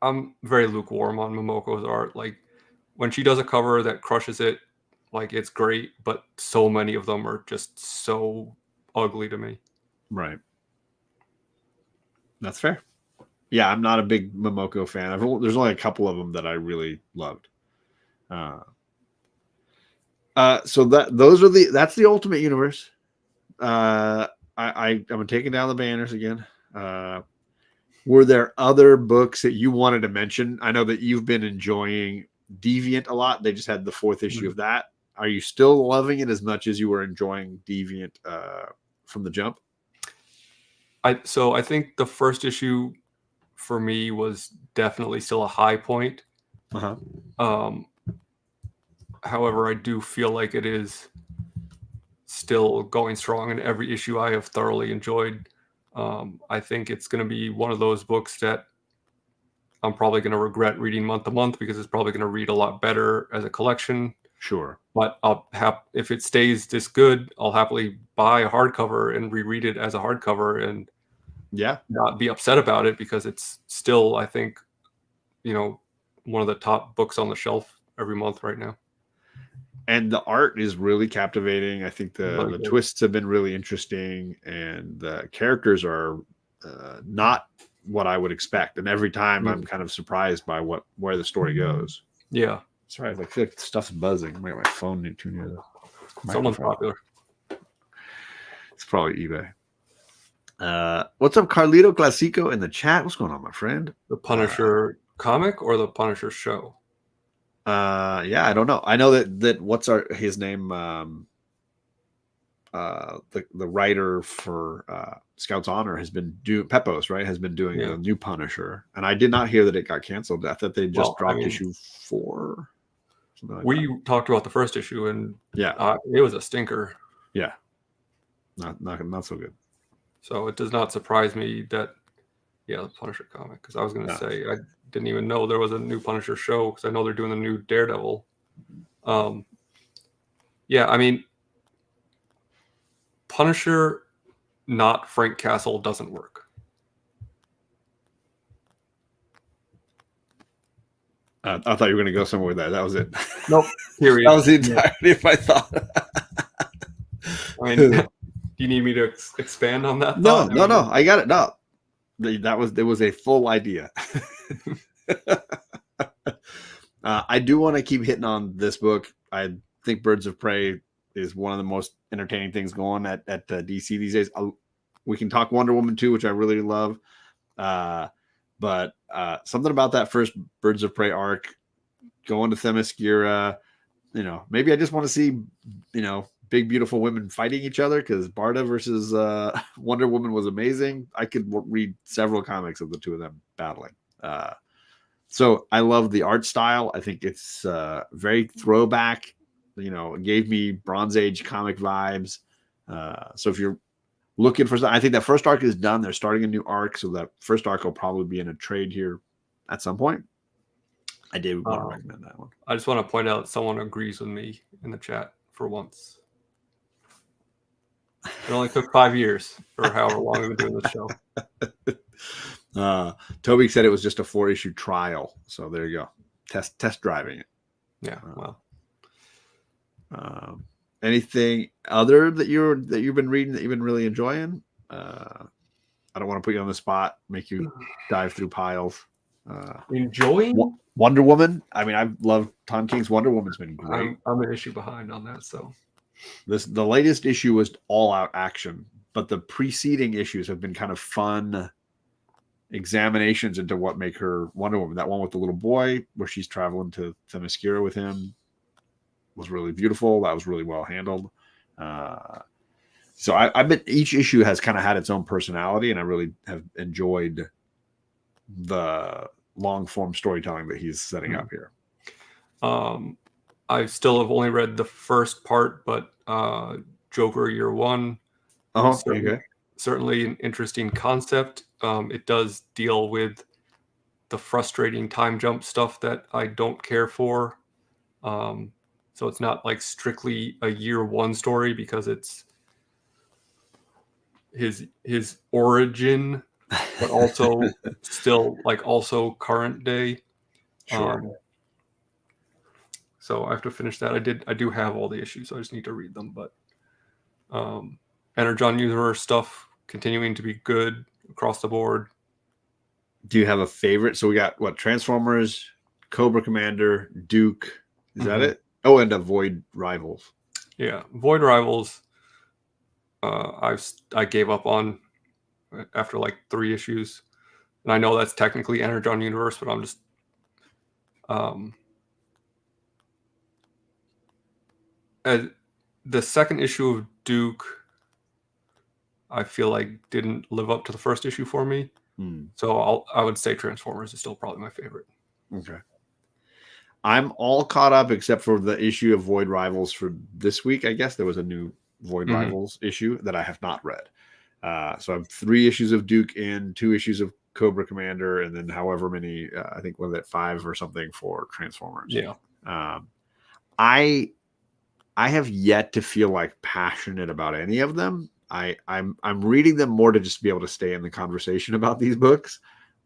I'm very lukewarm on Momoko's art. Like when she does a cover that crushes it, like it's great, but so many of them are just so ugly to me. Right. That's fair. Yeah, I'm not a big Momoko fan. There's only a couple of them that I really loved. So that's the Ultimate Universe. I'm taking down the banners again. Were there other books that you wanted to mention? I know that you've been enjoying Deviant a lot. They just had the 4th issue of that. Are you still loving it as much as you were enjoying Deviant from the jump? I think the first issue for me was definitely still a high point. Uh-huh. However, I do feel like it is still going strong, and every issue I have thoroughly enjoyed. I think it's going to be one of those books that I'm probably going to regret reading month to month because it's probably going to read a lot better as a collection. Sure. But if it stays this good, I'll happily buy a hardcover and reread it as a hardcover and Yeah. not be upset about it because it's still, I think, one of the top books on the shelf every month right now. And the art is really captivating. I think the twists have been really interesting, and the characters are not what I would expect. And every time I'm kind of surprised by where the story goes. Yeah. Sorry, I feel like stuff's buzzing. I got my phone too near the Someone's popular. It's probably eBay. What's up, Carlito Classico in the chat? What's going on, my friend? The Punisher comic or the Punisher show? Yeah, I don't know. I know that what's his name? The writer for Scouts Honor has been doing Pepos, right? Has been doing the new Punisher, and I did not hear that it got canceled. I thought they just dropped issue 4. We talked about the first issue, and it was a stinker. Yeah, not so good. So it does not surprise me that the Punisher comic, because I was going to say I didn't even know there was a new Punisher show because I know they're doing the new Daredevil. Yeah, I mean, Punisher, not Frank Castle, doesn't work. I thought you were going to go somewhere with that. That was it. Nope. Period. That was the entirety of my thought. I mean, do you need me to expand on that? No. I got it. No, there was a full idea. I do want to keep hitting on this book. I think Birds of Prey is one of the most entertaining things going at DC these days. We can talk Wonder Woman too, which I really love. But something about that first Birds of Prey arc, going to Themyscira, maybe I just want to see, big, beautiful women fighting each other, because Barda versus Wonder Woman was amazing. I could read several comics of the two of them battling. So I love the art style. I think it's very throwback. It gave me Bronze Age comic vibes. So if you're looking for something, I think that first arc is done. They're starting a new arc, so that first arc will probably be in a trade here at some point. I did want to recommend that one. I just want to point out someone agrees with me in the chat for once. It only took 5 years, or however long we've been doing the show. Toby said it was just a 4-issue trial, so there you go. Test driving it. Yeah. Well. Anything other that you've been reading that you've been really enjoying? I don't want to put you on the spot, make you dive through piles. Enjoying Wonder Woman. I mean, I've loved Tom King's Wonder Woman's been great. I'm an issue behind on that, so the latest issue was all out action, but the preceding issues have been kind of fun examinations into what make her Wonder Woman. That one with the little boy where she's traveling to Themyscira with him was really beautiful. That was really well handled. So I bet each issue has kind of had its own personality, and I really have enjoyed the long form storytelling that he's setting up here. I still have only read the first part, but Joker Year One, certainly an interesting concept. It does deal with the frustrating time jump stuff that I don't care for. So it's not like strictly a Year One story, because it's his origin, but also still also current day. Sure. So I have to finish that. I do have all the issues, so I just need to read them. But Energon Universe stuff continuing to be good across the board. Do you have a favorite? So we got Transformers, Cobra Commander, Duke. Is that it? Oh, and Void Rivals. Yeah, Void Rivals. I gave up on after 3 issues, and I know that's technically Energon Universe, but I'm just the second issue of Duke. I feel like didn't live up to the first issue for me. So I would say Transformers is still probably my favorite. Okay. I'm all caught up except for the issue of Void Rivals for this week. I guess there was a new Void Rivals issue that I have not read. So I have 3 issues of Duke in, 2 issues of Cobra Commander, and then however many, I think, was it 5 or something for Transformers. Yeah. I have yet to feel like passionate about any of them. I'm reading them more to just be able to stay in the conversation about these books.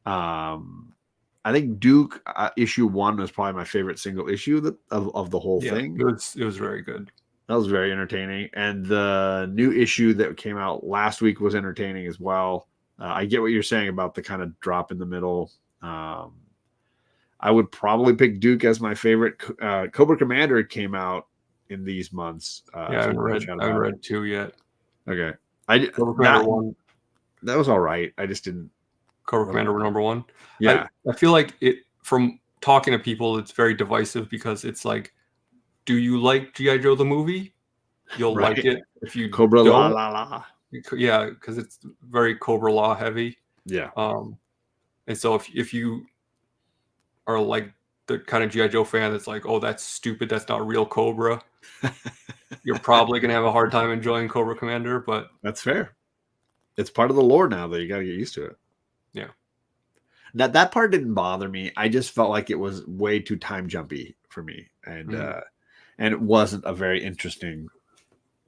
I think Duke issue 1 was probably my favorite single issue of the whole thing. It was very good. That was very entertaining. And the new issue that came out last week was entertaining as well. I get what you're saying about the kind of drop in the middle. I would probably pick Duke as my favorite. Cobra Commander came out in these months. I haven't read 2 yet. Okay. Cobra Commander 1. That was all right. I just didn't. Cobra Commander number 1. Yeah. I feel like from talking to people, it's very divisive because it's like, do you like G.I. Joe the movie? You'll like it. If you Cobra don't, La La La. Yeah, because it's very Cobra Law heavy. Yeah. And so if you are like the kind of G.I. Joe fan that's like, oh, that's stupid, that's not real Cobra, you're probably gonna have a hard time enjoying Cobra Commander. But that's fair. It's part of the lore now that you got to get used to it. Yeah. That part didn't bother me. I just felt like it was way too time jumpy for me, and it wasn't a very interesting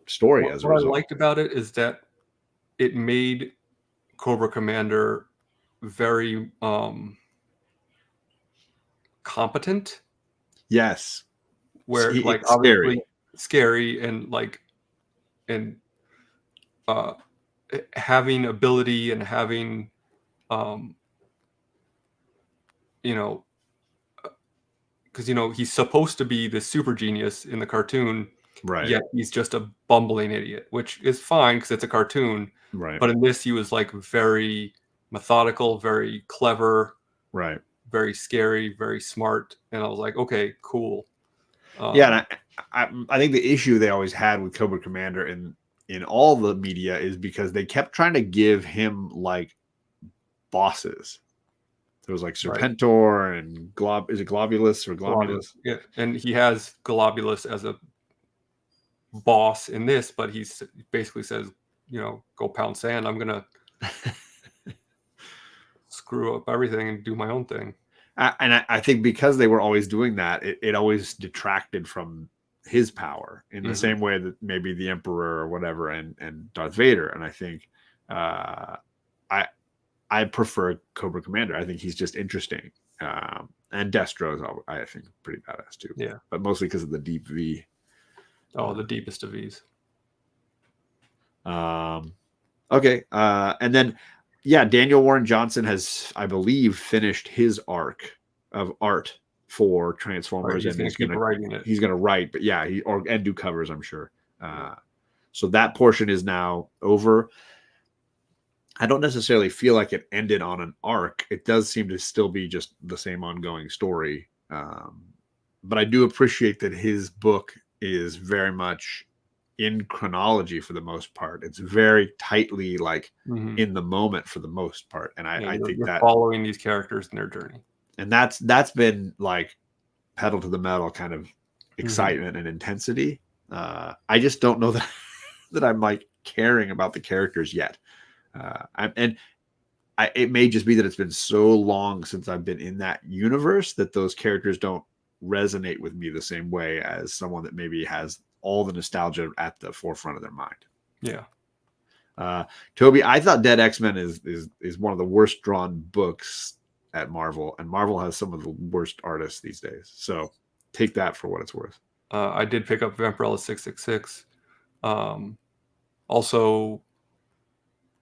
story. As a result, what I liked about it is that it made Cobra Commander very competent. Yes, where like obviously scary and like having ability and having because he's supposed to be the super genius in the cartoon, right? Yet he's just a bumbling idiot, which is fine because it's a cartoon, right? But in this, he was like very methodical, very clever, right? Very scary, very smart, and I was like, okay, cool. Yeah, and I think the issue they always had with Cobra Commander in all the media is because they kept trying to give him like bosses. There was like Serpentor and is it Globulus or Globulus? Yeah, and he has Globulus as a boss in this, but he basically says, go pound sand. I'm gonna screw up everything and do my own thing. And I think because they were always doing that, it always detracted from his power in the same way that maybe the Emperor or whatever and Darth Vader. And I think I prefer Cobra Commander. I think he's just interesting. And Destro's, I think, pretty badass too. Yeah. But mostly because of the deep V. Oh, the deepest of V's. Okay. And then, Daniel Warren Johnson has, I believe, finished his arc of art for Transformers. Right, he's going to keep writing it. He's going to write, but and do covers, I'm sure. So that portion is now over. I don't necessarily feel like it ended on an arc. It does seem to still be just the same ongoing story. But I do appreciate that his book is very much in chronology for the most part. It's very tightly like in the moment for the most part. And I think that following these characters in their journey. And that's been like pedal to the metal kind of excitement and intensity. I just don't know that I'm like caring about the characters yet. It may just be that it's been so long since I've been in that universe that those characters don't resonate with me the same way as someone that maybe has all the nostalgia at the forefront of their mind. Yeah. Toby, I thought Dead X-Men is one of the worst drawn books at Marvel, and Marvel has some of the worst artists these days. So take that for what it's worth. I did pick up Vampirella 666. Also,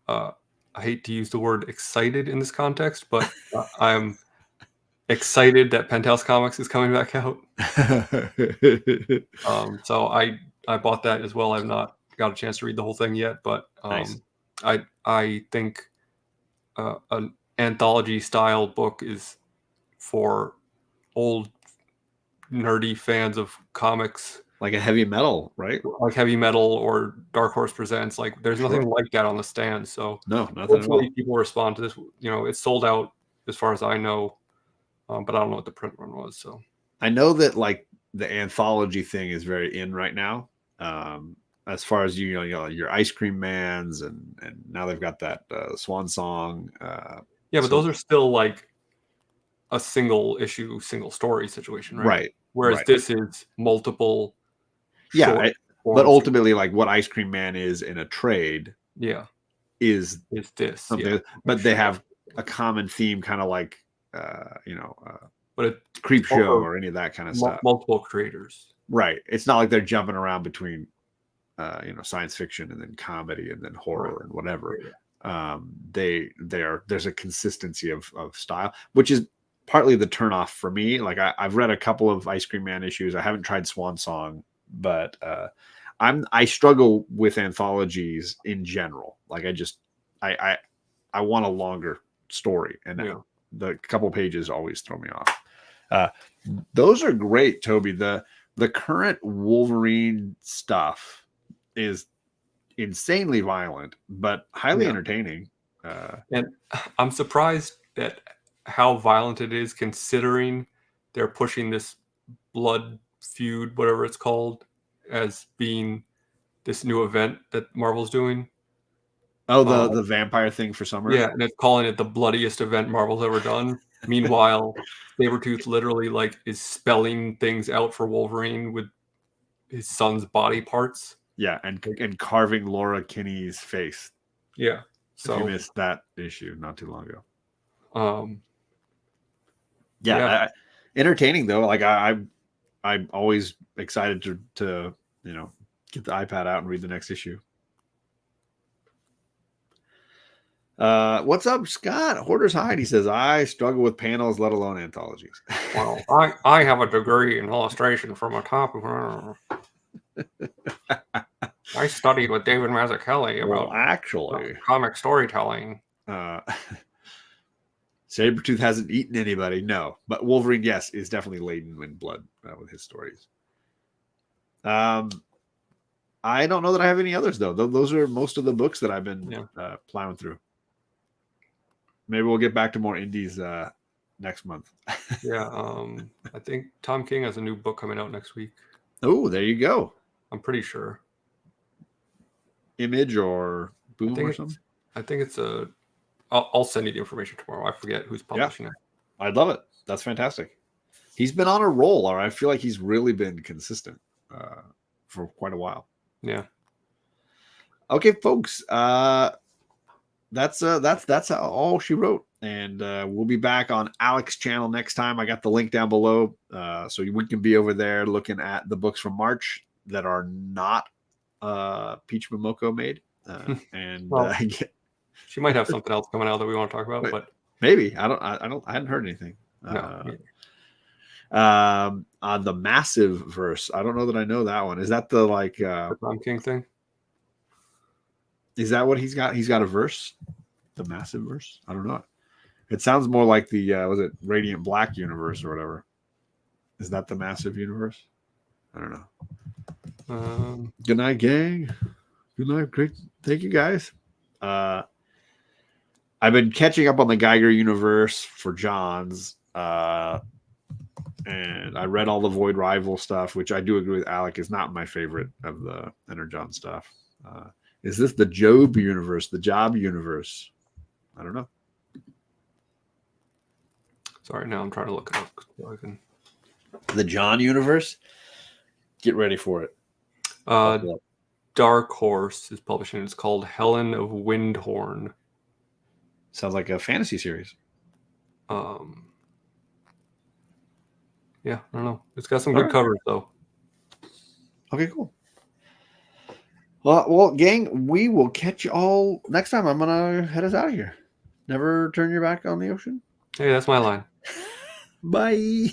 I hate to use the word excited in this context, but I'm excited that Penthouse Comics is coming back out. So I bought that as well. I've not got a chance to read the whole thing yet, but nice. I think an anthology style book is for old nerdy fans of comics, like a heavy metal, right? like Heavy Metal or Dark Horse Presents. Like there's nothing like that on the stand. So No, nothing at all. hopefully people respond to this. You know, it's sold out as far as I know, but I don't know what the print run was. So I know that like the anthology thing is very in right now. As far as you know, your Ice Cream Mans, and now they've got that Swan Song. yeah, but those are still like a single issue, single story situation, right? Right. Whereas this is multiple. Yeah, but ultimately, like what Ice Cream Man is in a trade, is this something. Yeah, but they have a common theme, kind of like but a Creep Show or any of that kind of stuff. Multiple creators, right? It's not like they're jumping around between science fiction and then comedy and then horror and whatever. There's a consistency of style, which is partly the turnoff for me. Like I've read a couple of Ice Cream Man issues. I haven't tried Swan Song, but I struggle with anthologies in general. Like I want a longer story, and the couple pages always throw me off. Those are great, Toby. The current Wolverine stuff is insanely violent, but highly entertaining. And I'm surprised at how violent it is, considering they're pushing this blood feud, whatever it's called, as being this new event that Marvel's doing. Oh, the vampire thing for summer? Yeah, and it's calling it the bloodiest event Marvel's ever done. Meanwhile, Sabretooth literally like is spelling things out for Wolverine with his son's body parts. Yeah, and carving Laura Kinney's face. Yeah. So if you missed that issue not too long ago. Entertaining though. Like I'm always excited to get the iPad out and read the next issue. What's up, Scott? Hoarder's Hide. He says, I struggle with panels, let alone anthologies. Well, I have a degree in illustration from a top of I studied with David Mazzucchelli about actually comic storytelling. Sabretooth hasn't eaten anybody, no. But Wolverine, yes, is definitely laden in blood with his stories. I don't know that I have any others, though. Those are most of the books that I've been plowing through. Maybe we'll get back to more indies next month. I think Tom King has a new book coming out next week. Oh, there you go. I'm pretty sure. Image or Boom or something? I think it's a... I'll send you the information tomorrow. I forget who's publishing it. I'd love it. That's fantastic. He's been on a roll, or I feel like he's really been consistent for quite a while. Yeah. Okay, folks. That's all she wrote, and we'll be back on Alec's channel next time. I got the link down below, so we can be over there looking at the books from March that are not Peach Momoko made, and she might have something else coming out that we want to talk about, but maybe I hadn't heard anything. On the Massive verse, I don't know that I know that one. Is that the Tom King thing? Is that what he's got? He's got a verse, the Massive verse. I don't know. It sounds more like the was it Radiant Black universe or whatever. Is that the Massive universe? I don't know. Good night, gang. Good night. Great. Thank you, guys. I've been catching up on the Geiger universe for John's, and I read all the Void Rival stuff, which I do agree with Alec is not my favorite of the Energon stuff. Is this the Job universe, the Job universe? I don't know. Sorry, now I'm trying to look it up. So I can... The John universe? Get ready for it. Dark Horse is publishing. It's called Helen of Windhorn. Sounds like a fantasy series. Yeah, I don't know. It's got some good covers, though. Okay, cool. Well, gang, we will catch you all next time. I'm going to head us out of here. Never turn your back on the ocean. Hey, that's my line. Bye.